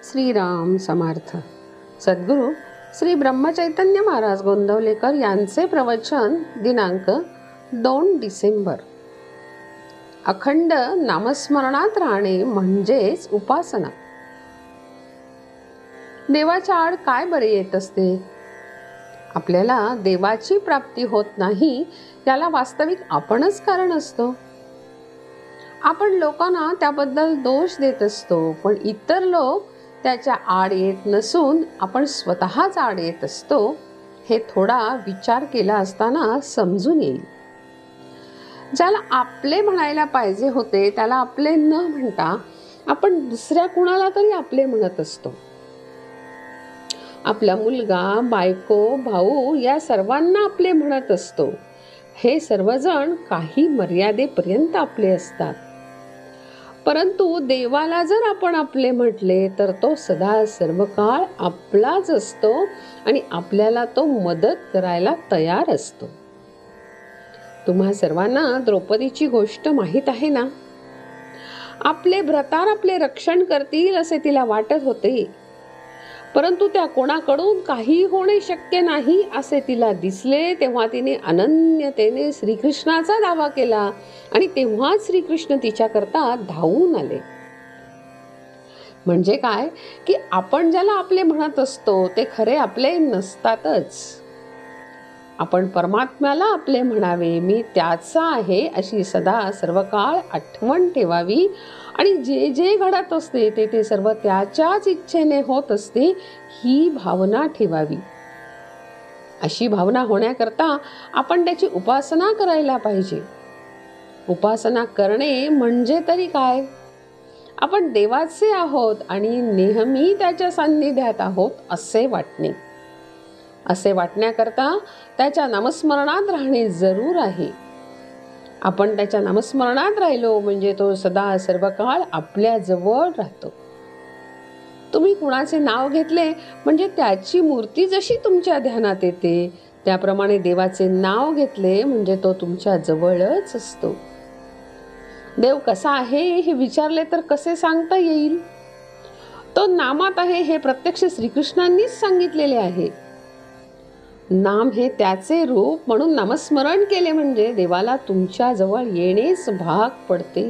श्रीराम समर्थ. सद्गुरू श्री ब्रह्मचैतन्य महाराज गोंदवलेकर यांचे प्रवचन दिनांक 2 डिसेंबर. अखंड नामस्मरणात राहणे म्हणजेच उपासना. देवाच्या आड काय बरे येत असते? आपल्याला देवाची प्राप्ती होत नाही याला वास्तविक आपणच कारण असतो. आपण लोकांना त्याबद्दल दोष देत असतो, पण इतर लोक त्याच्या आड येत नसून आपण स्वतःच आड येत असतो हे थोडा विचार केला असताना समजून येईल. ज्याला आपले म्हणायला पाहिजे होते त्याला आपले न म्हणता आपण दुसऱ्या कुणाला तरी आपले म्हणत असतो. आपला मुलगा, बायको, भाऊ या सर्वांना आपले म्हणत असतो. हे सर्वजण काही मर्यादेपर्यंत आपले असतात. परंतु देवाला जर आपण आपले म्हटले तर तो सदा सर्व काळ आपलाच असतो आणि आपल्याला तो मदत करायला तयार असतो. तुम्हा सर्वांना द्रौपदीची गोष्ट माहीत आहे ना? आपले भ्रातार आपले रक्षण करतील असे तिला वाटत होते, परंतु त्या कोणाकडून काही होणे शक्य नाही असे तिला दिसले तेव्हा तिने अनन्यतेने श्रीकृष्णाचा दावा केला आणि तेव्हाच श्रीकृष्ण तिच्याकरता धावून आले. म्हणजे काय की आपण ज्याला आपले म्हणत असतो ते खरे आपले नसतातच. आपण परमात्म्याला आपले म्हणावे, मी त्याचा आहे अशी सदा सर्व काळ आठवण ठेवावी आणि जे जे घडत असते ते सर्व त्याच्याच इच्छेने होत असते ही भावना ठेवावी. अशी भावना होण्याकरता आपण त्याची उपासना करायला पाहिजे. उपासना करणे म्हणजे तरी काय? आपण देवाचे आहोत आणि नेहमी त्याच्या सान्निध्यात आहोत असे वाटणे. असे वाटण्याकरता त्याच्या नामस्मरणात राहणे जरूर आहे. आपण त्याच्या नामस्मरणात राहिलो म्हणजे तो सदा सर्व काळ आपल्या जवळ राहतो. तुम्ही कुणाचे नाव घेतले म्हणजे त्याची मूर्ती जशी तुमच्या ध्यानात येते त्याप्रमाणे देवाचे नाव घेतले म्हणजे तो तुमच्या जवळच असतो. देव कसा आहे हे विचारले तर कसे सांगता येईल? तो नामात आहे हे प्रत्यक्ष श्रीकृष्णांनीच सांगितलेले आहे. नाम हे त्याचे रूप म्हणून नामस्मरण केले म्हणजे देवाला तुमच्या जवळ येणेच भाग पडते.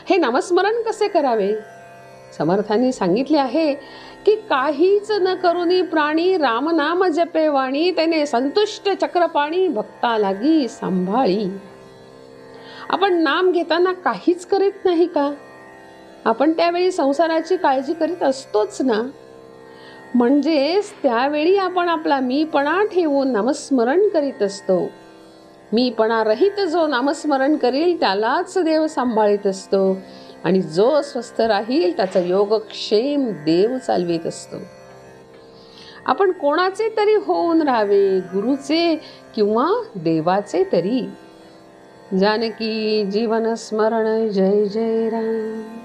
हे नामस्मरण कसे करावे? समर्थांनी सांगितले आहे की काहीच न करुनी प्राणी रामनाम जपे वाणी, त्याने संतुष्ट चक्रपाणी भक्ता लागी सांभाळी. आपण नाम घेताना काहीच करीत नाही का? आपण त्यावेळी संसाराची काळजी करीत असतोच ना. म्हणजेच त्यावेळी आपण आपला मीपणा ठेवून नामस्मरण करीत असतो. मीपणा रहित जो नामस्मरण करील त्यालाच देव सांभाळीत असतो आणि जो स्वस्थ राहील त्याचा योगक्षेम देव चालवित असतो. आपण कोणाचे तरी होऊन राहावे, गुरुचे किंवा देवाचे तरी. जानकी जीवन स्मरण जय जय राम.